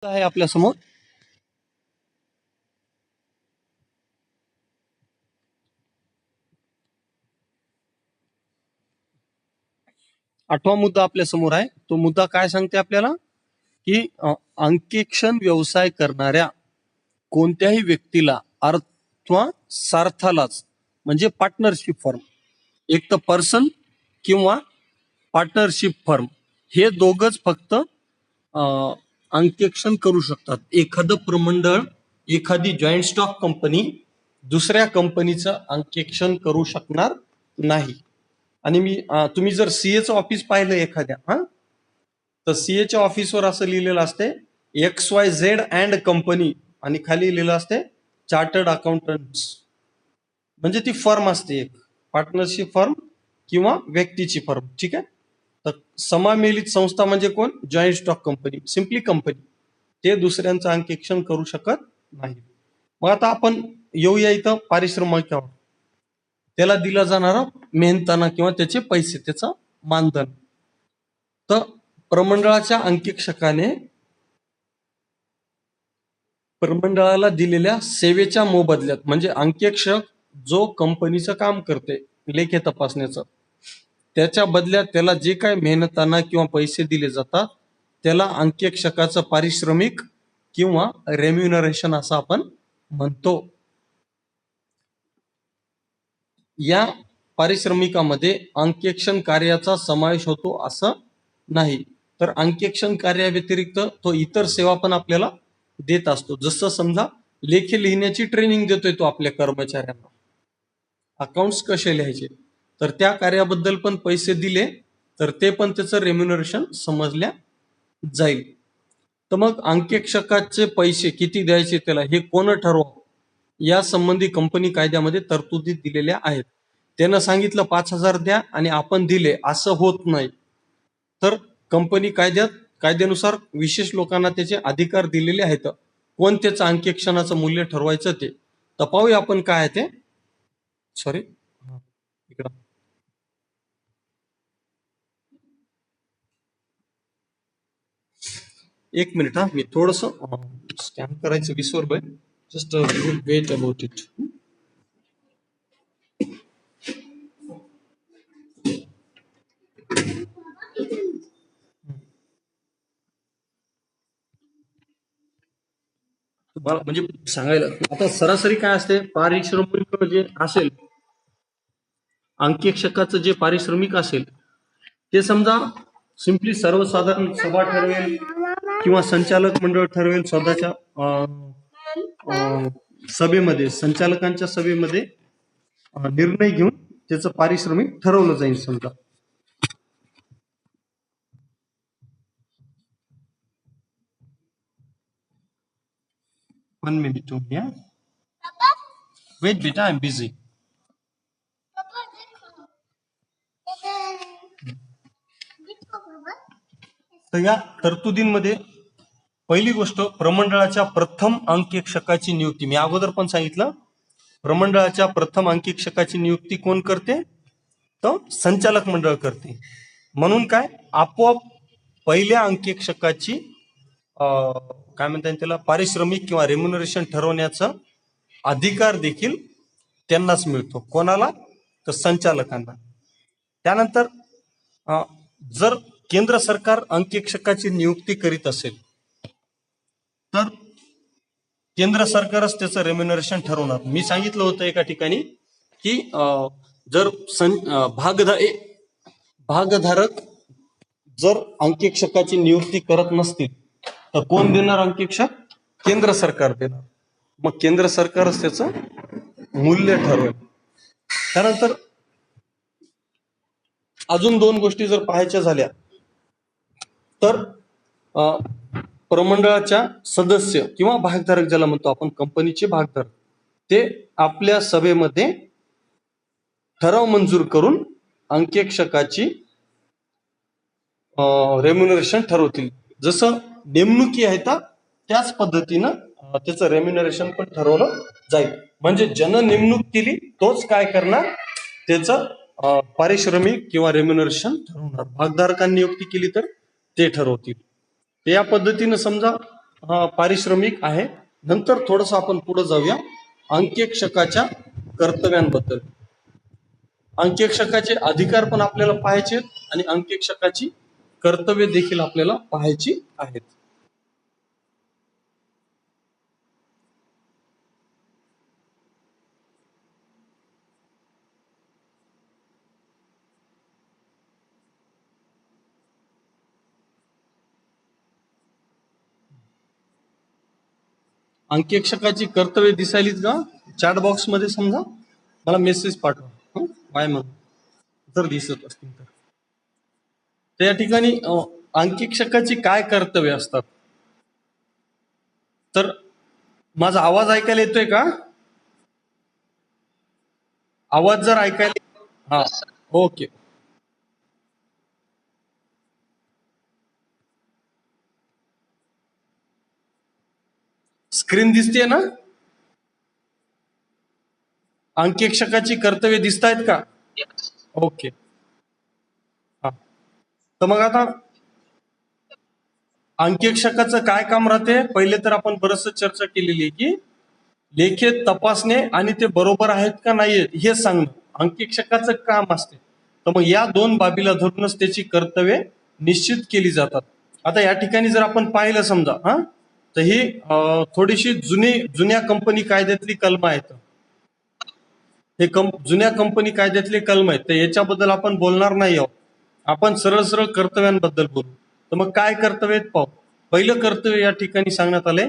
आहे आपल्या समोर. आठवा मुद्दा आपल्या समोर आहे. तो मुद्दा काय सांगते आपल्याला की अंकेक्षण व्यवसाय करणाऱ्या कोणत्याही व्यक्तीला अथवा सार्थालाच म्हणजे पार्टनरशिप फर्म, एक तर पर्सन किंवा पार्टनरशिप फर्म हे दोघच फक्त अंकेक्षण करू शकतात. एखादं प्रमंडळ, एखादी जॉईंट स्टॉक कंपनी दुसऱ्या कंपनीचं अंकेक्षण करू शकणार नाही. आणि तुम्ही जर सीएचं ऑफिस पाहिलं एखाद्या तर सीएच्या ऑफिसवर असं लिहिलेलं असते XYZ अँड कंपनी आणि खाली लिहिलं असते चार्टर्ड अकाउंटंट्स. म्हणजे ती फर्म असते, एक पार्टनरशिप फर्म किंवा व्यक्तीची फर्म. ठीक आहे. तर समामेलित संस्था म्हणजे कोण? Joint stock company, simply company. ते दुसऱ्यांचं अंकेक्षण करू शकत नाही. मग आता आपण येऊया इथं पारिश्रमिकावर. त्याला दिला जाणारा मेहनताना किंवा त्याचे पैसे, त्याचं मानधन. तर प्रमंडळाच्या अंकेक्षकाने प्रमंडळाला दिलेल्या सेवेच्या मोबदल्यात, म्हणजे अंकेक्षक जो कंपनीचं काम करते लेखे तपासण्याचं, त्याच्या बदल्यात त्याला जे काय मेहनताना किंवा पैसे दिले जातात त्याला अंकेक्षकाचं पारिश्रमिक किंवा रेम्युनरेशन असं आपण म्हणतो. या पारिश्रमिकामध्ये अंकेक्षण कार्याचा समावेश होतो असं नाही. तर अंकेक्षण कार्याव्यतिरिक्त तो इतर सेवा पण आपल्याला देत असतो. जसं समजा लेखे लिहिण्याची ट्रेनिंग देतोय तो आपल्या कर्मचाऱ्यांना, अकाउंट्स कसे लिहायचे, तर त्या कार्याबद्दल पण पैसे दिले तर ते पण त्याचं रेम्युनरेशन समजल्या जाईल. तर मग अंकेक्षकाचे पैसे किती द्यायचे त्याला हे कोण ठरवावं या संबंधी कंपनी कायद्यामध्ये तरतुदी दिलेल्या आहेत. त्यानं सांगितलं 5,000 द्या आणि आपण दिले, असं होत नाही. तर कंपनी कायद्यानुसार विशेष लोकांना त्याचे अधिकार दिलेले आहेत. कोण त्याचं अंकेक्षणाचं मूल्य ठरवायचं ते तर पाहूया आपण काय आहे ते. सॉरी, इकडं एक मिनिट मी थोडस स्कॅन करायचं विसरलोय. Just wait about it. म्हणजे सांगायला आता सरासरी काय असते, पारिश्रमिक जे असेल, अंकेक्षकाचं जे पारिश्रमिक असेल ते समजा सिंपली सर्वसाधारण सभा ठरवेल किंवा संचालक मंडळ ठरवेल स्वतःच्या सभेमध्ये, संचालकांच्या सभेमध्ये निर्णय घेऊन त्याचं पारिश्रमिक ठरवलं जाईल. समजा 1 minute वेट बेटा, आय एम बिझी. तर या तरतुदींमध्ये पहिली गोष्ट, प्रमंडळाच्या प्रथम अंकेक्षकाची नियुक्ती. मी अगोदर पण सांगितलं, प्रमंडळाच्या प्रथम अंकेक्षकाची नियुक्ती कोण करते? तर संचालक मंडळ करते. म्हणून काय, आपोआप पहिल्या अंकेक्षकाची काय म्हणतात त्याला, पारिश्रमिक किंवा रेम्युनरेशन ठरवण्याचा अधिकार देखील त्यांनाच मिळतो. कोणाला? तर संचालकांना. त्यानंतर जर केंद्र सरकार अंकेक्षकाची नियुक्ती करीत असेल तर केंद्र सरकारच त्याचं रेम्युनरेशन ठरवणार. मी सांगितलं होतं एका ठिकाणी की जर भागधारक जर अंकेक्षकाची नियुक्ती करत नसतील तर कोण देणार अंकेक्षक? केंद्र सरकार देणार. मग केंद्र सरकारच त्याचं मूल्य ठरवेल. त्यानंतर अजून 2 गोष्टी जर पाहायच्या झाल्या तर प्रमंडळाच्या सदस्य किंवा भागधारक, ज्याला म्हणतो आपण कंपनीचे भागधारक, ते आपल्या सभेमध्ये ठराव मंजूर करून अंकेक्षकाची रेम्युनरेशन ठरवतील. जसं नेमणुकी आहे त्याच पद्धतीनं त्याचं रेम्युनरेशन पण ठरवलं जाईल. म्हणजे ज्यानं नेमणूक केली तोच काय करणार, त्याचं पारिश्रमिक किंवा रेम्युनरेशन ठरवणार. भागधारकांनी नियुक्ती केली तर ते ठरवतील. या पद्धतीनं समजा पारिश्रमिक आहे. नंतर थोडस आपण पुढे जाऊया अंकेक्षकाच्या कर्तव्यांबद्दल. अंकेक्षकाचे अधिकार पण आपल्याला पाहायचे आणि अंकेक्षकाची कर्तव्य देखील आपल्याला पाहायची आहेत. अंकेक्षकाची कर्तव्य दिसायलीत का? चॅट बॉक्स मध्ये समजा मला मेसेज पाठवा, बाय मग जर दिसत असतील तर. त्या ठिकाणी अंकेक्षकाची काय कर्तव्य असतात? तर माझा आवाज ऐकायला येतोय का? आवाज जर ऐकायला, हा, ओके. स्क्रीन दिसते ना? अंकेक्षकाची कर्तव्य दिसत आहेत का? ओके. हा, तर मग आता अंकेक्षकाचं काय काम राहते? पहिले तर आपण बरंच चर्चा केलेली आहे की लेखे तपासणे आणि ते बरोबर आहेत का नाही हे सांगणं अंकेक्षकाचं काम असते. तर मग या दोन बाबीला धरूनच त्याची कर्तव्ये निश्चित केली जातात. आता या ठिकाणी जर आपण पाहिलं समजा, तर ही थोडीशी जुन्या कंपनी कायद्यातली कलम आहेत. हे जुन्या कंपनी कायद्यातले कलम आहेत, तर याच्याबद्दल आपण बोलणार नाही आहोत. आपण सरळ सरळ कर्तव्यांबद्दल बोलू. तर मग काय कर्तव्य आहेत पाहू. पहिलं कर्तव्य या ठिकाणी सांगण्यात आले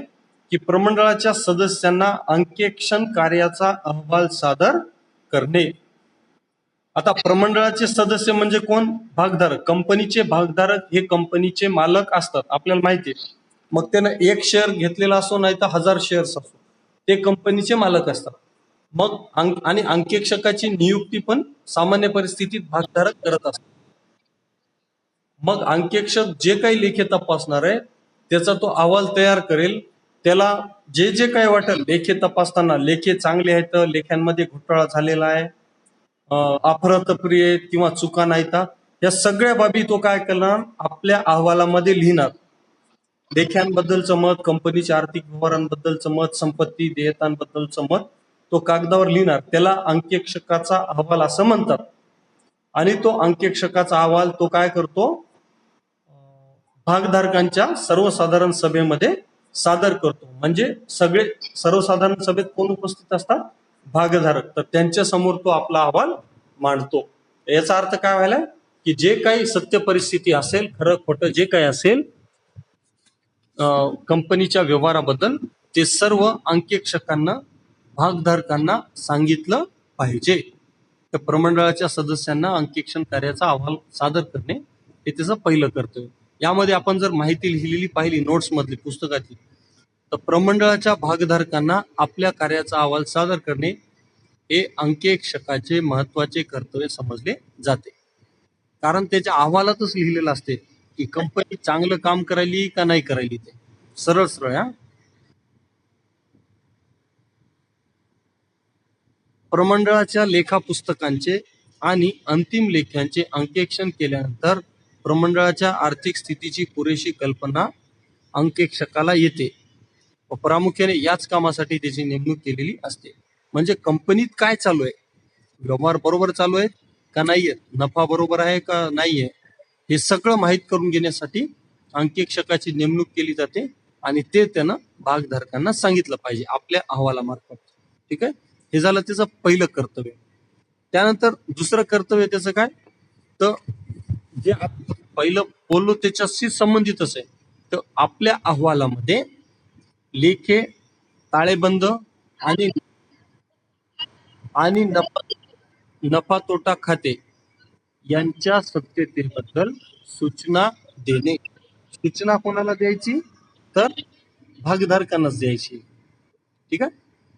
की प्रमंडळाच्या सदस्यांना अंकेक्षण कार्याचा अहवाल सादर करणे. आता प्रमंडळाचे सदस्य म्हणजे कोण? भागधारक. कंपनीचे भागधारक हे कंपनीचे मालक असतात, आपल्याला माहिती आहे. मग त्यानं एक शेअर घेतलेला असो नाही तर 1000 शेअर्स असो, ते कंपनीचे मालक असतात. मग आणि अंकेक्षकाची नियुक्ती पण सामान्य परिस्थितीत भागधारक करत असतात. मग अंकेक्षक जे काही लेखे तपासणार आहे त्याचा तो अहवाल तयार करेल. त्याला जे जे काही वाटेल लेखे तपासताना, लेखे चांगले आहेत, लेख्यांमध्ये घोटाळा झालेला आहे, अफरातफरी आहेत किंवा चुका नाहीत, या सगळ्या बाबी तो काय करणार? आपल्या अहवालामध्ये लिहिणार. लेख्यांबद्दलचं मत, कंपनीच्या आर्थिक व्यवहारांबद्दलचं मत, संपत्ती देयतांबद्दलचं मत तो कागदावर लिहिणार. त्याला अंकेक्षकाचा अहवाल असं म्हणतात. आणि तो अंकेक्षकाचा अहवाल तो काय करतो? भागधारकांच्या सर्वसाधारण सभेमध्ये सादर करतो. म्हणजे सगळे सर्वसाधारण सभेत कोण उपस्थित असतात? भागधारक. तर त्यांच्या समोर तो आपला अहवाल मांडतो. याचा अर्थ काय व्हायला की जे काही सत्य परिस्थिती असेल, खरं खोटं जे काही असेल कंपनीच्या व्यवहाराबद्दल, ते सर्व अंकेक्षकांना, भागधारकांना सांगितलं पाहिजे. तर प्रमंडळाच्या सदस्यांना अंकेक्षण कार्याचा अहवाल सादर करणे हे त्याचं पहिलं कर्तव्य. यामध्ये आपण जर माहिती लिहिलेली पाहिली नोट्स मधली पुस्तकातली, तर प्रमंडळाच्या भागधारकांना आपल्या कार्याचा अहवाल सादर करणे हे अंकेक्षकाचे महत्वाचे कर्तव्य समजले जाते. कारण त्याच्या अहवालातच लिहिलेलं असते की कंपनी चांगलं काम करायली का नाही करायली. ते सरळ सरळ. प्रमंडळाच्या लेखा पुस्तकांचे आणि अंतिम लेख्यांचे अंकेक्षण केल्यानंतर प्रमंडळाच्या आर्थिक स्थितीची पुरेशी कल्पना अंकेक्षकाला येते व प्रामुख्याने याच कामासाठी त्याची नेमणूक केलेली असते. म्हणजे कंपनीत काय चालू आहे, व्यवहार बरोबर चालू आहेत का नाहीये, नफा बरोबर आहे का नाहीये, हे सगळं माहीत करून घेण्यासाठी अंकेक्षकाची नेमणूक केली जाते आणि ते त्यानं भागधारकांना सांगितलं पाहिजे आपल्या अहवालामार्फत. ठीक आहे, हे झालं त्याचं पहिलं कर्तव्य. त्यानंतर दुसरं कर्तव्य त्याचं काय? तर जे पहिलं बोललो त्याच्याशी संबंधितच आहे. तर आपल्या अहवालामध्ये लेखे, ताळेबंद आणि आणि नफा तोटा खाते यांच्या सत्यतेबद्दल सूचना देणे. सूचना कोणाला द्यायची? तर भागधारकांनाच द्यायची. ठीक आहे,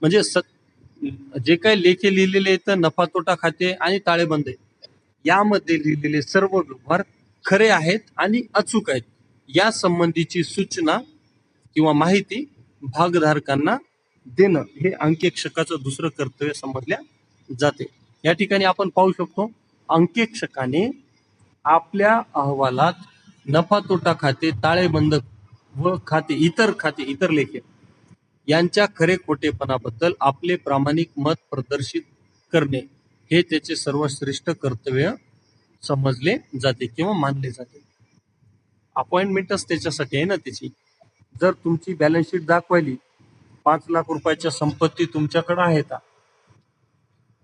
म्हणजे जे काही लेखे लिहिलेले आहेत, नफा तोटा खाते आणि ताळेबंद यामध्ये लिहिलेले सर्व व्यवहार खरे आहेत आणि अचूक आहेत या संबंधीची सूचना किंवा माहिती भागधारकांना देणं हे अंकेक्षकाचं दुसरं कर्तव्य समजल्या जाते. या ठिकाणी आपण पाहू शकतो अंकेक्षकाने आपल्या अहवालात नफा तोटा खाते, ताळेबंद व इतर लेखे यांच्या खरे खोटेपणाबद्दल आपले प्रामाणिक मत प्रदर्शित करणे हे त्याचे सर्वश्रेष्ठ कर्तव्य समजले जाते किंवा मानले जाते. अपॉइंटमेंटच त्याच्यासाठी आहे ना त्याची. जर तुमची बॅलन्स शीट दाखवायली 5 लाख रुपयाच्या संपत्ती तुमच्याकडे आहेत,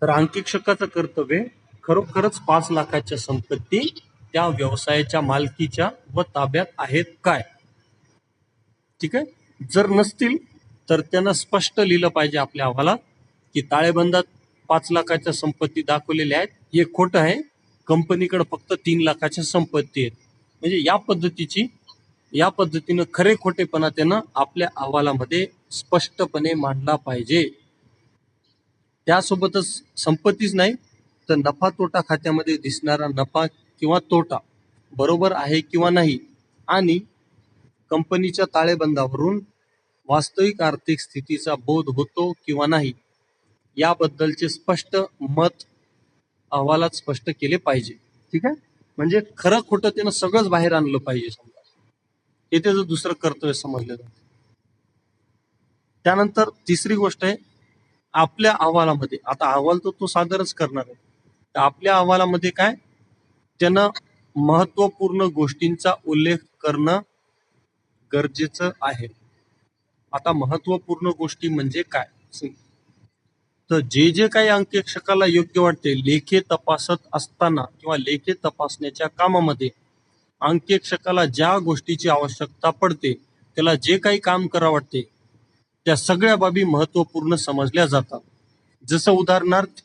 तर अंकेक्षकाचं कर्तव्य खरोखरच 5 लाखाच्या संपत्ती त्या व्यवसायाच्या मालकीच्या व ताब्यात आहेत काय. ठीक आहे. जर नसतील तर त्यानं स्पष्ट लिहिलं पाहिजे आपल्या अहवालात की ताळेबंदात 5 लाखाच्या संपत्ती दाखवलेल्या आहेत, हे खोटं आहे, कंपनीकडे फक्त 3 लाखाच्या संपत्ती आहेत. म्हणजे या पद्धतीनं खरे खोटेपणा त्यानं आपल्या अहवालामध्ये स्पष्टपणे मांडला पाहिजे. त्यासोबतच संपत्तीच नाही तर नफा तोटा खात्यामध्ये दिसणारा नफा किंवा तोटा बरोबर आहे किंवा नाही, आणि कंपनीच्या ताळेबंदावरून वास्तविक आर्थिक स्थितीचा बोध होतो किंवा नाही, याबद्दलचे स्पष्ट मत अहवालात स्पष्ट केले पाहिजे. ठीक आहे. म्हणजे खरं खोटं त्यानं सगळंच बाहेर आणलं पाहिजे समजा, हे त्याचं दुसरं कर्तव्य समजलं जातं. त्यानंतर तिसरी गोष्ट आहे, आपल्या अहवालामध्ये, आता अहवाल तर तो सादरच करणार आहे, तर आपल्या अहवालामध्ये काय त्यानं महत्वपूर्ण गोष्टींचा उल्लेख करणं गरजेचं आहे. आता महत्वपूर्ण गोष्टी म्हणजे काय, तर जे काही अंकेक्षकाला योग्य वाटते लेखे तपासत असताना किंवा लेखे तपासण्याच्या कामामध्ये अंकेक्षकाला ज्या गोष्टीची आवश्यकता पडते, त्याला जे काही काम करावं वाटते, त्या सगळ्या बाबी महत्वपूर्ण समजल्या जातात. जसं उदाहरणार्थ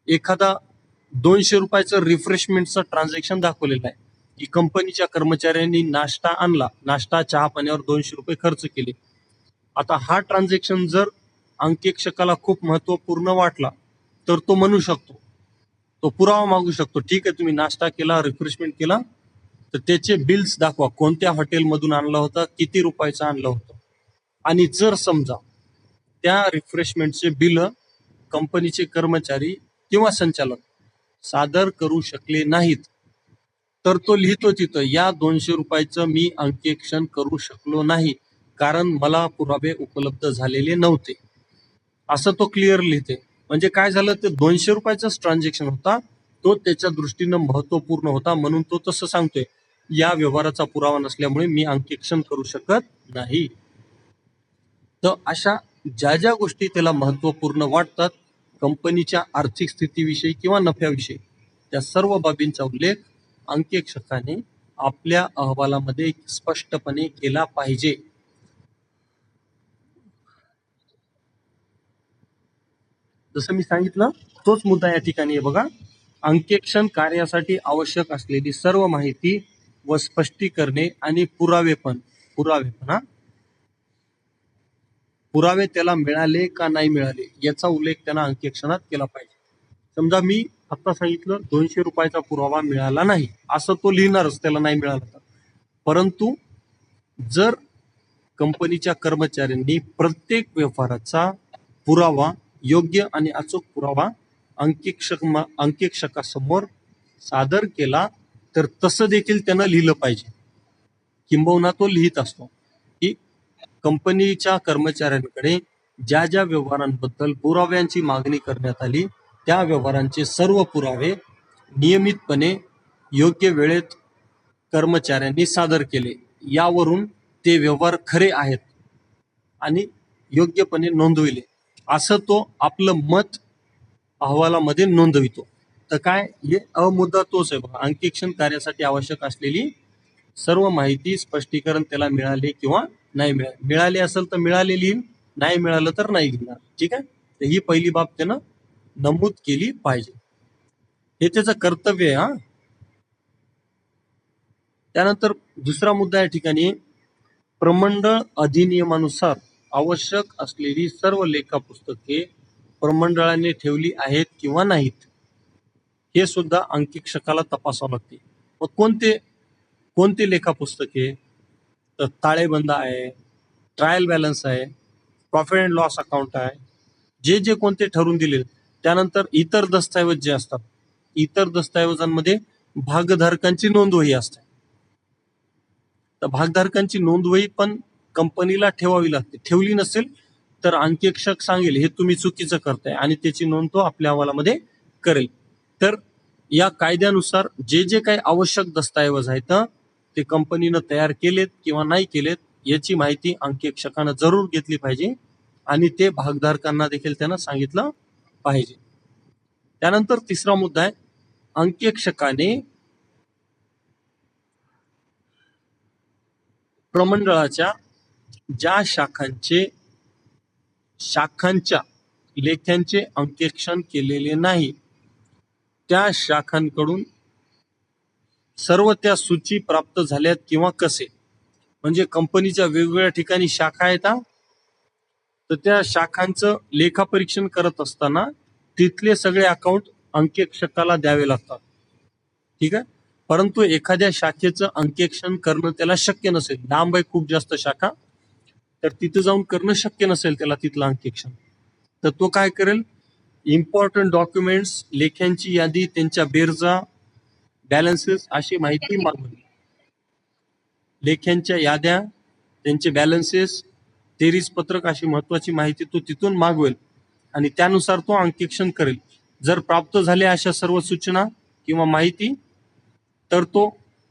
एखादा 200 रुपयाचं रिफ्रेशमेंटचं ट्रान्झॅक्शन दाखवलेलं आहे की कंपनीच्या कर्मचाऱ्यांनी नाश्ता चहा पाण्यावर 200 रुपये खर्च केले. आता हा ट्रान्झॅक्शन जर अंकेक्षकाला खूप महत्वपूर्ण वाटला तर तो म्हणू शकतो, तो पुरावा मागू शकतो, ठीक आहे तुम्ही नाश्ता केला, रिफ्रेशमेंट केला, तर त्याचे बिल्स दाखवा, कोणत्या हॉटेलमधून आणलं होतं, किती रुपयाचं आणलं होतं. आणि जर समजा त्या रिफ्रेशमेंटचे बिल कंपनीचे कर्मचारी किंवा संचालक सादर करू शकले नाहीत, तर तो लिहितो तिथं, या 200 रुपयाचं मी अंकेक्षण करू शकलो नाही कारण मला पुरावे उपलब्ध झालेले नव्हते, असं तो क्लिअर लिहिते. म्हणजे काय झालं, ते 200 रुपयाचाच ट्रान्झॅक्शन होता, तो त्याच्या दृष्टीनं महत्वपूर्ण होता म्हणून तो तसं सांगतोय, या व्यवहाराचा पुरावा नसल्यामुळे मी अंकेक्षण करू शकत नाही. तर अशा ज्या गोष्टी त्याला महत्वपूर्ण वाटतात कंपनीच्या आर्थिक स्थितीविषयी किंवा नफ्याविषयी, त्या सर्व बाबींचा उल्लेख अंकेक्षकाने आपल्या अहवालामध्ये स्पष्टपणे केला पाहिजे. जसं मी सांगितलं तोच मुद्दा या ठिकाणी आहे बघा. अंकेक्षण कार्यासाठी आवश्यक असलेली सर्व माहिती व स्पष्टीकरणे आणि पुरावे त्याला मिळाले का नाही मिळाले याचा उल्लेख त्यांना अंकेक्षणात केला पाहिजे. समजा मी आता सांगितलं 200 रुपयाचा पुरावा मिळाला नाही, असं तो लिहिणारच त्याला नाही मिळाला तर, परंतु जर कंपनीच्या कर्मचाऱ्यांनी प्रत्येक व्यवहाराचा पुरावा, योग्य आणि अचूक पुरावा अंकेक्षकासमोर सादर केला तर तसं देखील त्यानं लिहिलं पाहिजे. किंबहुना तो लिहित असतो की कंपनीच्या कर्मचाऱ्यांकडे ज्या व्यवहारांबद्दल पुराव्यांची मागणी करण्यात आली त्या व्यवहारांचे सर्व पुरावे नियमितपणे योग्य वेळेत कर्मचाऱ्यांनी सादर केले, यावरून ते व्यवहार खरे आहेत आणि योग्यपणे नोंदविले, असं तो आपलं मत अहवालामध्ये नोंदवितो. तर काय, हे अमुद्दा तोच आहे बघा, अंकेक्षण कार्यासाठी आवश्यक असलेली सर्व माहिती स्पष्टीकरण त्याला मिळाले किंवा नाही मिळाले, मिळाले असेल तर मिळाले लिहील, नाही मिळालं तर नाही लिहिणार. ठीक आहे. तर ही पहिली बाब त्यानं नमूद केली पाहिजे, हे त्याचं कर्तव्य आहे. हा, त्यानंतर दुसरा मुद्दा या ठिकाणी, प्रमंडळ अधिनियमानुसार आवश्यक असलेली सर्व लेखा पुस्तके प्रमंडळाने ठेवली आहेत किंवा नाहीत, हे सुद्धा अंकेक्षकाला तपासावं लागते. मग कोणते लेखा पुस्तके, तर ताळेबंद आहे, ट्रायल बॅलन्स आहे, प्रॉफिट अँड लॉस अकाउंट आहे, जे कोणते ठरवून दिले. त्यानंतर इतर दस्तऐवज जे असतात, इतर दस्तऐवजांमध्ये भागधारकांची नोंदवही असते. तर भागधारकांची नोंदवही पण कंपनीला ठेवावी लागते. ठेवली नसेल तर अंकेक्षक सांगेल हे तुम्ही चुकीचं करताय आणि त्याची नोंद तो आपल्या अहवालामध्ये करेल. तर या कायद्यानुसार जे जे काही आवश्यक दस्तऐवज आहेत ते कंपनीनं तयार केलेत किंवा नाही केलेत याची माहिती अंकेक्षकानं जरूर घेतली पाहिजे आणि ते भागधारकांना देखील त्यानं सांगितलं पाहिजे. त्यानंतर तिसरा मुद्दा आहे, अंकेक्षकाने प्रमंडळाच्या ज्या शाखांच्या लेख्यांचे अंकेक्षण केलेले नाही त्या शाखांकडून सर्व त्या सूची प्राप्त झाल्यात किंवा कसे. म्हणजे कंपनीच्या वेगवेगळ्या ठिकाणी शाखा आहेत, तर त्या शाखांचं लेखापरीक्षण करत असताना तिथले सगळे अकाउंट अंकेक्षकाला द्यावे लागतात. ठीक आहे. परंतु एखाद्या शाखेचं अंकेक्षण करणं त्याला शक्य नसेल, लांब आहे खूप जास्त शाखा, तर तिथं जाऊन करणं शक्य नसेल त्याला तिथलं अंकेक्षण, तर तो काय करेल, इम्पॉर्टंट डॉक्युमेंट्स, लेख्यांची यादी, त्यांच्या बेरजा, बॅलन्सेस अशी माहिती मागवेल. लेख्यांच्या याद्या, त्यांचे बॅलन्सेस, तेरीस पत्रक अशी महत्वाची माहिती तो तिथून मागवेल आणि त्यानुसार तो अंकेक्षण करेल. जर प्राप्त झाल्या अशा सर्व सूचना किंवा माहिती तर तो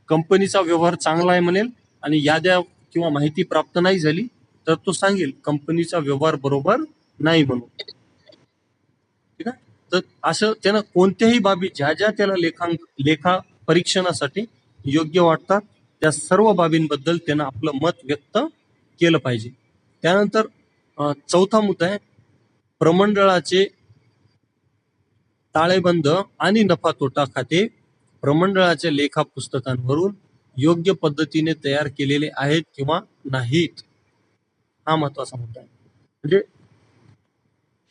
कंपनीचा व्यवहार चांगला आहे म्हणेल आणि याद्या किंवा माहिती प्राप्त नाही झाली तर तो सांगेल कंपनीचा व्यवहार बरोबर नाही म्हणून. ठीक आहे. तर असं त्यानं कोणत्याही बाबी ज्या ज्या त्याला लेखा परीक्षणासाठी योग्य वाटतात त्या सर्व बाबींबद्दल त्यानं आपलं मत व्यक्त केलं पाहिजे. त्यानंतर चौथा मुद्दा आहे, प्रमंडळाचे ताळेबंद आणि नफा तोटा खाते प्रमंडळाच्या लेखा पुस्तकांवरून योग्य पद्धतीने तयार केलेले आहेत किंवा नाहीत, हा महत्वाचा मुद्दा आहे. म्हणजे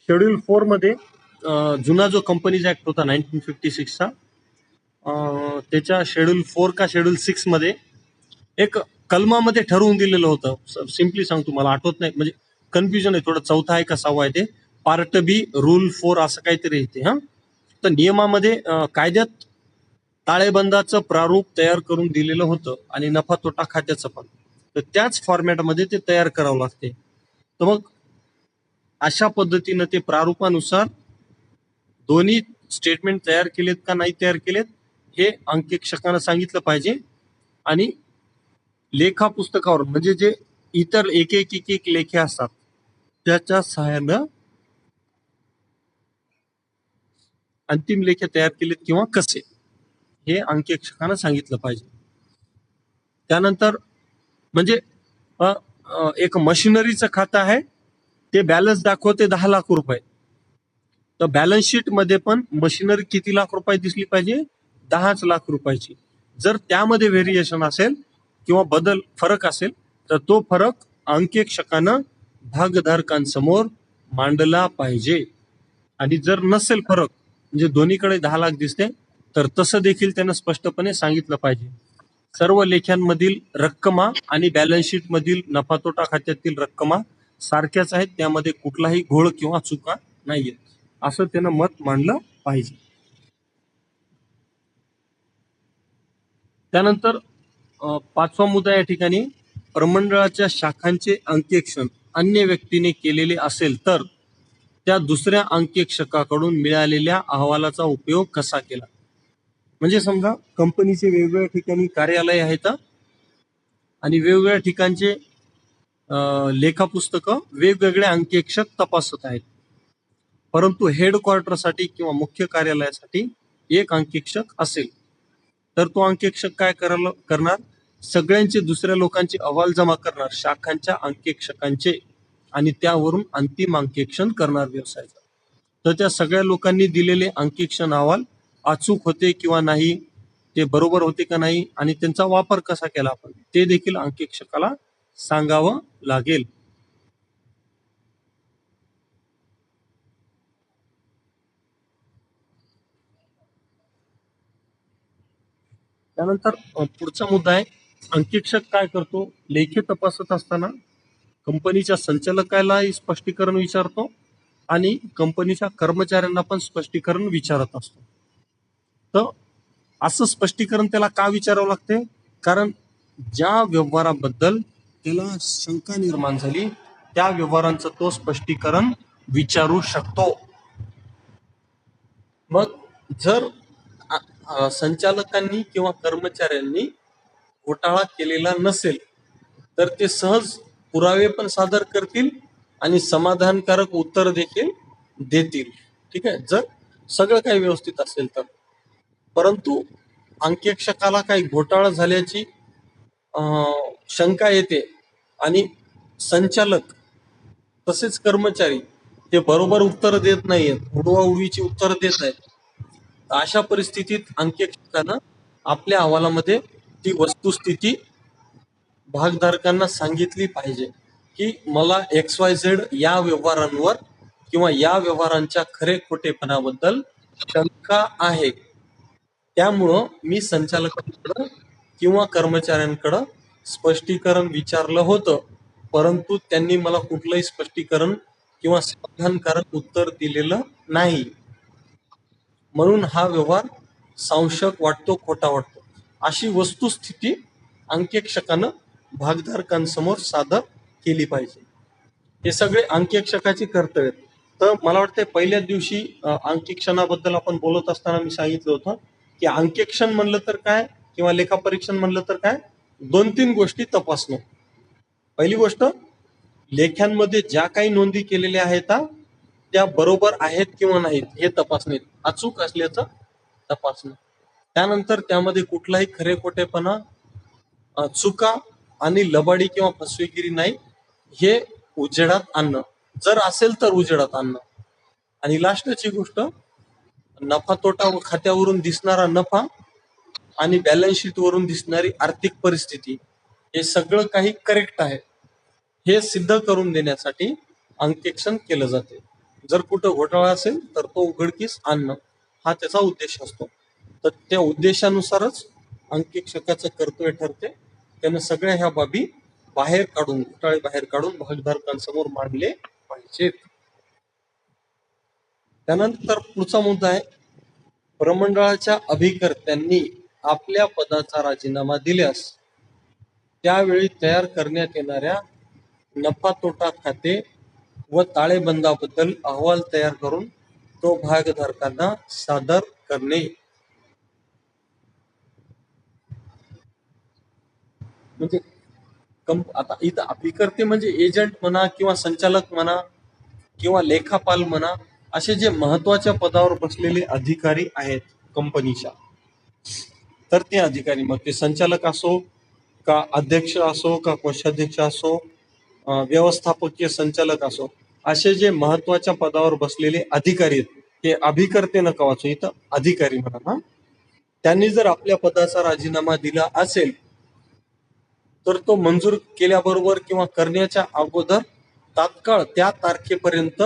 शेड्यूल 4 मध्ये जुना जो कंपनीज ऍक्ट होता 1956 चा, त्याच्या शेड्यूल 4 का शेड्यूल 6 मध्ये एक कलमामध्ये ठरवून दिलेलं होतं. सिम्पली सांगतो, मला आठवत नाही, म्हणजे कन्फ्युजन आहे थोडं, चौथा आहे का सहावा आहे ते, पार्ट बी रूल 4 असं काहीतरी येते. तर नियमामध्ये कायद्यात ताळेबंदाचं प्रारूप तयार करून दिलेलं होतं आणि नफा तोटा खात्याचं पण, तर त्याच फॉर्मॅटमध्ये ते तयार करावं लागते. तर मग अशा पद्धतीनं ते प्रारूपानुसार दोन्ही स्टेटमेंट तयार केलेत का नाही तयार केलेत हे अंकेक्षकानं सांगितलं पाहिजे आणि लेखा पुस्तकावर म्हणजे जे इतर एक एक लेखे असतात त्याच्या सहाय्यानं अंतिम लेखे तयार केलेत किंवा कसे हे अंकेक्षकानं सांगितलं पाहिजे. त्यानंतर म्हणजे एक मशिनरीचं खातं आहे, ते बॅलन्स दाखवते 10 लाख रुपये, तर बॅलन्स शीट मध्ये पण मशिनरी किती लाख रुपये दिसली पाहिजे, 10 लाख रुपयाची. जर त्यामध्ये व्हेरिएशन असेल किंवा फरक असेल तर तो फरक अंकेक्षकानं भागधारकांसमोर मांडला पाहिजे. आणि जर नसेल फरक, म्हणजे दोन्हीकडे 10 लाख दिसते, तर तसं देखील त्यानं स्पष्टपणे सांगितलं पाहिजे. सर्व लेख्यांमधील रक्कमा आणि बॅलन्स शीट मधील नफा तोटा खात्यातील रक्कमा सारख्याच आहेत, त्यामध्ये कुठलाही घोळ किंवा चुका नाहीये, असं त्यानं मत मांडलं पाहिजे. त्यानंतर पाचवा मुद्दा या ठिकाणी, प्रमंडळाच्या शाखांचे अंकेक्षण अन्य व्यक्तीने केलेले असेल तर त्या दुसऱ्या अंकेक्षकाकडून मिळालेल्या अहवालाचा उपयोग कसा केला. म्हणजे समजा कंपनीचे वेगवेगळ्या ठिकाणी कार्यालय आहेत आणि वेगवेगळ्या ठिकाणचे लेखा पुस्तकं वेगवेगळे अंकेक्षक तपासत आहेत, परंतु हेडक्वार्टरसाठी किंवा मुख्य कार्यालयासाठी एक अंकेक्षक असेल तर तो अंकेक्षक काय करणार, सगळ्यांचे दुसऱ्या लोकांचे अहवाल जमा करणार शाखांच्या अंकेक्षकांचे आणि त्यावरून अंतिम अंकेक्षण करणार व्यवसायाचा. तर त्या सगळ्या लोकांनी दिलेले अंकेक्षण अहवाल अचूक होते किंवा नाही, ते बरोबर होते का नाही आणि त्यांचा वापर कसा केला आपण ते देखील अंकेक्षकाला सांगावं लागेल. त्यानंतर पुढचा मुद्दा आहे, अंकेक्षक काय करतो, लेखी तपासत असताना कंपनीच्या संचालकालाही स्पष्टीकरण विचारतो आणि कंपनीच्या कर्मचाऱ्यांना पण स्पष्टीकरण विचारत असतो. तर असं स्पष्टीकरण त्याला का विचारावं लागते, कारण ज्या व्यवहाराबद्दल त्याला शंका निर्माण झाली त्या व्यवहारांचं तो स्पष्टीकरण विचारू शकतो. मग जर संचालकांनी किंवा कर्मचाऱ्यांनी घोटाळा केलेला नसेल तर ते सहज पुरावे पण सादर करतील आणि समाधानकारक उत्तर देखील देतील. ठीक आहे, जर सगळं काही व्यवस्थित असेल तर. परंतु अंकेक्षकाला काही घोटाळा झाल्याची शंका येते आणि संचालक तसेच कर्मचारी ते बरोबर उत्तर देत नाहीयेत, उडवाउडवीची उत्तर देत आहेत. अशा परिस्थितीत अंकेक्षकानं आपल्या अहवालामध्ये ती वस्तुस्थिती भागधारकांना सांगितली पाहिजे की मला XYZ या व्यवहारांवर किंवा या व्यवहारांच्या खरे खोटेपणाबद्दल शंका आहे. त्यामुळं मी संचालकांकडं किंवा कर्मचाऱ्यांकडं स्पष्टीकरण विचारलं होतं, परंतु त्यांनी मला कुठलंही स्पष्टीकरण किंवा समाधानकारक उत्तर दिलेलं नाही. म्हणून हा व्यवहार संशयक वाटतो, खोटा वाटतो. अशी वस्तुस्थिती अंकेक्षकानं भागधारकांसमोर सादर केली पाहिजे. हे सगळे अंकेक्षकाची कर्तव्य. तर मला वाटतं पहिल्याच दिवशी अंकेक्षणाबद्दल आपण बोलत असताना मी सांगितलं होतं की अंकेक्षण म्हणलं तर काय किंवा लेखापरीक्षण म्हणलं तर काय, 2-3 गोष्टी तपासणं. पहिली गोष्ट, लेख्यांमध्ये ज्या काही नोंदी केलेल्या आहेत त्या बरोबर आहेत किंवा नाहीत हे तपासणे, अचूक असल्याचं तपासणं. त्यानंतर त्यामध्ये कुठलाही खरे खोटेपणा, चुका आणि लबाडी किंवा फसवेगिरी नाही हे उजेडात आणणं, जर असेल तर उजेडात आणणं. आणि लास्टची गोष्ट, नफा तोटा खात्यावरून दिसणारा नफा आणि बॅलन्स शीट वरून दिसणारी आर्थिक परिस्थिती हे सगळं काही करेक्ट आहे हे सिद्ध करून देण्यासाठी अंकेक्षण केलं जाते. जर कुठं घोटाळा असेल तर तो उघडकीस आणणं हा त्याचा उद्देश असतो. तर त्या उद्देशानुसारच अंकेक्षकाचं कर्तव्य ठरते. त्यानं सगळ्या ह्या बाबी बाहेर काढून, घोटाळे बाहेर काढून भागधारकांसमोर मांडले पाहिजेत. त्यानंतर पुढचा मुद्दा आहे, प्रमंडळाच्या अभिकर्त्यांनी आपल्या पदाचा राजीनामा दिल्यास त्यावेळी तयार करण्यात येणाऱ्या नफा तोटा खाते व ताळेबंदाबद्दल अहवाल तयार करून तो भागधारकांना सादर करणे. म्हणजे आता इथं अभिकर्ते म्हणजे एजंट म्हणा किंवा संचालक म्हणा किंवा लेखापाल म्हणा, असे जे महत्वाच्या पदावर बसलेले अधिकारी आहेत कंपनीच्या, तर ते अधिकारी, मग ते संचालक असो का अध्यक्ष असो का कोषाध्यक्ष असो, व्यवस्थापकीय संचालक असो, असे जे महत्वाच्या पदावर बसलेले अधिकारी आहेत ते अभिकर्ते नका वाचू, इथं अधिकारी म्हणा. त्यांनी जर आपल्या पदाचा राजीनामा दिला असेल तर तो मंजूर केल्याबरोबर किंवा करण्याच्या अगोदर तात्काळ त्या तारखेपर्यंत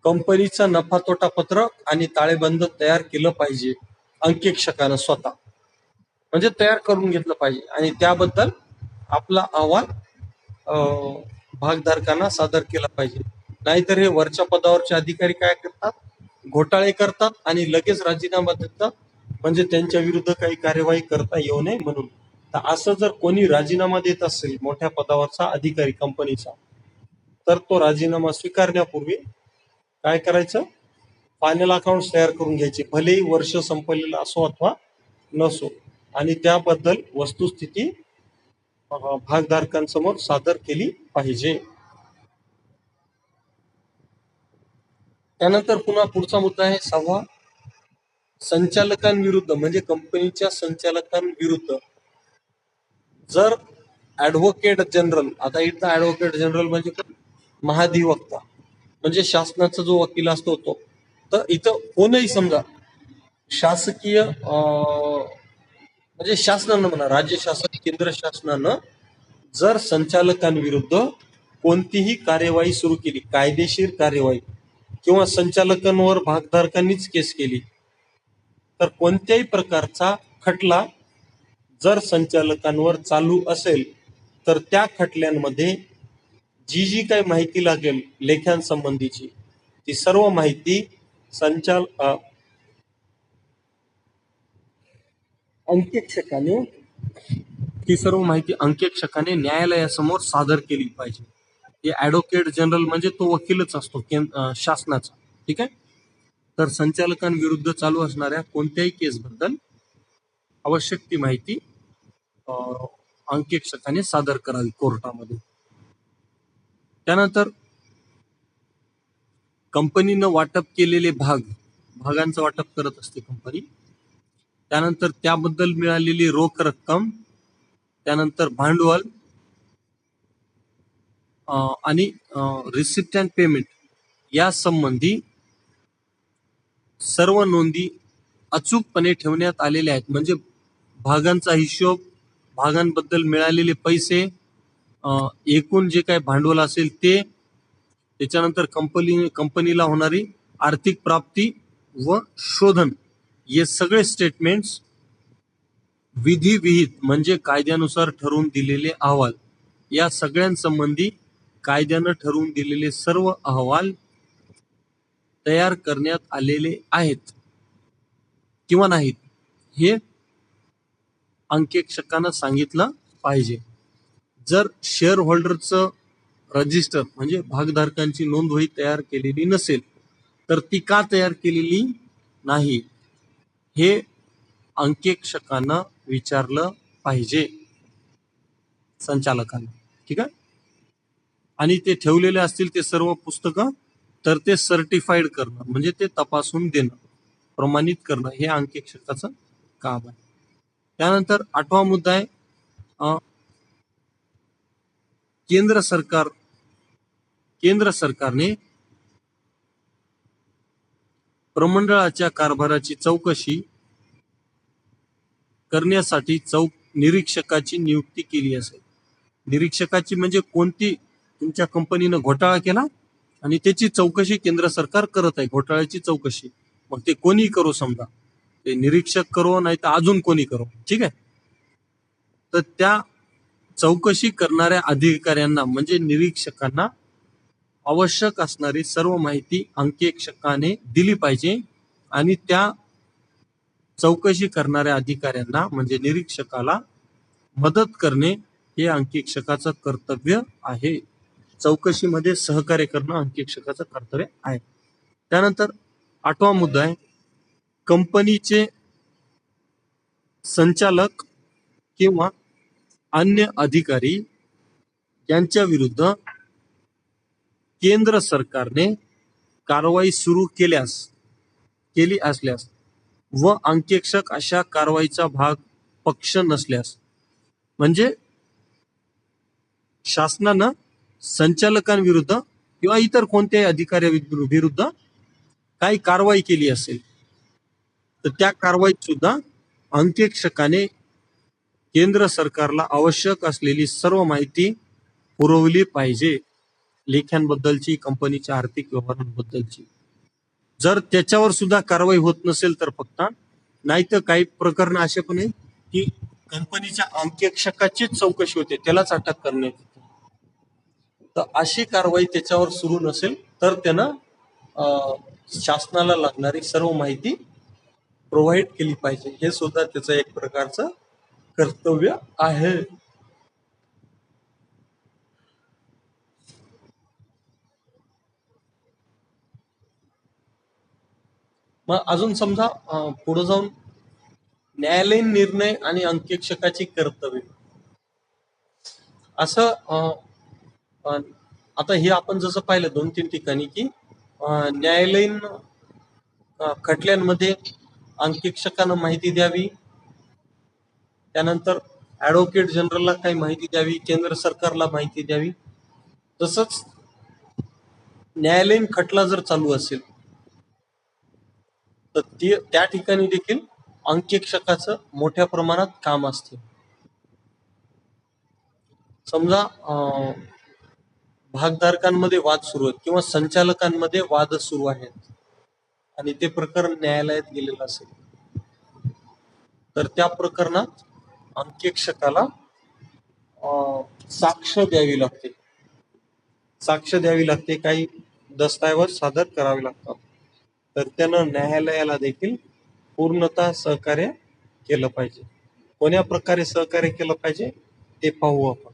कंपनीचं नफा तोटा पत्रक आणि ताळेबंद तयार केलं पाहिजे अंकेक्षकानं स्वतः, म्हणजे तयार करून घेतलं पाहिजे आणि त्याबद्दल आपला अहवाल भागधारकांना सादर केला पाहिजे. नाहीतर हे वरच्या पदावरचे अधिकारी काय करतात, घोटाळे करतात आणि लगेच राजीनामा देतात, म्हणजे त्यांच्या विरुद्ध काही कार्यवाही करता येऊ नये म्हणून. तर असं जर कोणी राजीनामा देत असेल मोठ्या पदावरचा अधिकारी कंपनीचा, तर तो राजीनामा स्वीकारण्यापूर्वी काय करायचं, फायनल अकाउंट तयार करून घ्यायचे, भलेही वर्ष संपलेलं असो अथवा नसो, आणि त्याबद्दल वस्तुस्थिती भागधारकांसमोर सादर केली पाहिजे. त्यानंतर पुन्हा पुढचा मुद्दा आहे 6वा, संचालकांविरुद्ध म्हणजे कंपनीच्या संचालकांविरुद्ध जर ऍडव्होकेट जनरल, आता इथं ऍडव्होकेट जनरल म्हणजे महाधिवक्ता, म्हणजे शासनाचा जो वकील असतो तो, तर इथं कोणही समजा शासकीय म्हणजे शासनानं म्हणा, राज्य शासन केंद्र शासनानं जर संचालकांविरुद्ध कोणतीही कार्यवाही सुरू केली, कायदेशीर कार्यवाही, किंवा संचालकांवर भागधारकांनीच केस केली, तर कोणत्याही प्रकारचा खटला जर संचालकांवर चालू असेल तर त्या खटल्यांमध्ये जी जी काही माहिती लागेल लेख्यांसंबंधीची ती सर्व माहिती अंकेक्षकाने ती सर्व माहिती अंकेक्षकाने न्यायालयासमोर सादर केली पाहिजे. हे ऍडव्होकेट जनरल म्हणजे तो वकीलच असतो शासनाचा. ठीक आहे. तर संचालकांविरुद्ध चालू असणाऱ्या कोणत्याही केसबद्दल आवश्यक ती माहिती अंकेक्षकाने सादर करावी कोर्टामध्ये. त्यानंतर कंपनीनं वाटप केलेले भागांचं वाटप करत असते कंपनी. त्यानंतर त्याबद्दल मिळालेली रोख रक्कम, त्यानंतर भांडवल आणि रिसिप्ट अँड पेमेंट या संबंधी सर्व नोंदी अचूकपणे ठेवण्यात आलेल्या आहेत. म्हणजे भागांचा हिशोब, भागांबद्दल मिळालेले पैसे, एकूण जे काही भांडवल असेल ते, त्याच्यानंतर कंपनीला होणारी आर्थिक प्राप्ती व शोधन, हे सगळे स्टेटमेंट्स विधिविहित म्हणजे कायद्यानुसार ठरवून दिलेले अहवाल, या सगळ्यांसंबंधी कायद्यानं ठरवून दिलेले सर्व अहवाल तयार करण्यात आलेले आहेत किंवा नाहीत हे अंकेक्षकानं सांगितलं पाहिजे. जर शेअर होल्डरचं रजिस्टर म्हणजे भागधारकांची नोंदवही तयार केलेली नसेल तर ती का तयार केलेली नाही हे अंकेक्षकानं विचारलं पाहिजे संचालकांना. ठीक आहे. आणि ते ठेवलेले असतील ते सर्व पुस्तकं तर ते सर्टिफाईड करणं म्हणजे ते तपासून देणं, प्रमाणित करणं हे अंकेक्षकाचं काम आहे. त्यानंतर 8वा मुद्दा आहे केंद्र सरकारने प्रमंडळाच्या कारभाराची चौकशी करण्यासाठी निरीक्षकाची नियुक्ती केली असेल. निरीक्षकाची म्हणजे कोणती तुमच्या कंपनीनं घोटाळा केला आणि त्याची चौकशी केंद्र सरकार करत आहे, घोटाळ्याची चौकशी. मग ते कोणी करो, समजा ते निरीक्षक करो नाही तर अजून कोणी करो. ठीक आहे. तर त्या चौकशी करणाऱ्या अधिकाऱ्यांना म्हणजे निरीक्षकांना आवश्यक असणारी सर्व माहिती अंकेक्षकाने दिली पाहिजे आणि त्या चौकशी करणाऱ्या अधिकाऱ्यांना म्हणजे निरीक्षकाला मदत करणे हे अंकेक्षकाचं कर्तव्य आहे. चौकशीमध्ये सहकार्य करणं अंकेक्षकाचं कर्तव्य आहे. त्यानंतर 8वा मुद्दा आहे कंपनीचे संचालक किंवा अन्य अधिकारी यांच्या विरुद्ध केंद्र सरकारने कारवाई सुरू केली असल्यास व अंकेक्षक अशा कारवाईचा पक्ष नसल्यास, म्हणजे शासनानं संचालकांविरुद्ध किंवा इतर कोणत्याही अधिकाऱ्याविरुद्ध काही कारवाई केली असेल तर त्या कारवाईत सुद्धा अंकेक्षकाने केंद्र सरकारला आवश्यक असलेली सर्व माहिती पुरवली पाहिजे, लेख्यांबद्दलची, कंपनीच्या आर्थिक व्यवहारांबद्दलची. जर त्याच्यावर सुद्धा कारवाई होत नसेल तर फक्त नाही, तर काही प्रकरण असे पण आहे की कंपनीच्या अंकेक्षकाचीच चौकशी होते, त्यालाच अटक करण्यात येते. तर अशी कारवाई त्याच्यावर सुरू नसेल तर त्यानं शासनाला लागणारी सर्व माहिती प्रोव्हाइड केली पाहिजे. हे सुद्धा त्याचं एक प्रकारचं कर्तव्य आहे. मग अजून समजा पुढे जाऊन न्यायालयीन निर्णय आणि अंकेक्षकाची कर्तव्य असं आता हे आपण जसं पाहिलं 2-3 ठिकाणी की न्यायालयीन खटल्यांमध्ये अंकेक्षकानं माहिती द्यावी, त्यानंतर ऍडव्होकेट जनरलला काही माहिती द्यावी, केंद्र सरकारला माहिती द्यावी. तसंच न्यायालयीन खटला जर चालू असेल तर त्या ठिकाणी देखील अंकेक्षकाचं मोठ्या प्रमाणात काम असते. समजा भागधारकांमध्ये वाद सुरू आहेत किंवा संचालकांमध्ये वाद सुरू आहेत आणि ते प्रकरण न्यायालयात गेलेलं असेल तर त्या प्रकरणात अंकेक्षकाला साक्ष द्यावी लागते, काही दस्तऐवज सादर करावे लागतात. तर त्यानं न्यायालयाला देखील पूर्णतः सहकार्य केलं पाहिजे. कोण्या प्रकारे सहकार्य केलं पाहिजे ते पाहू आपण.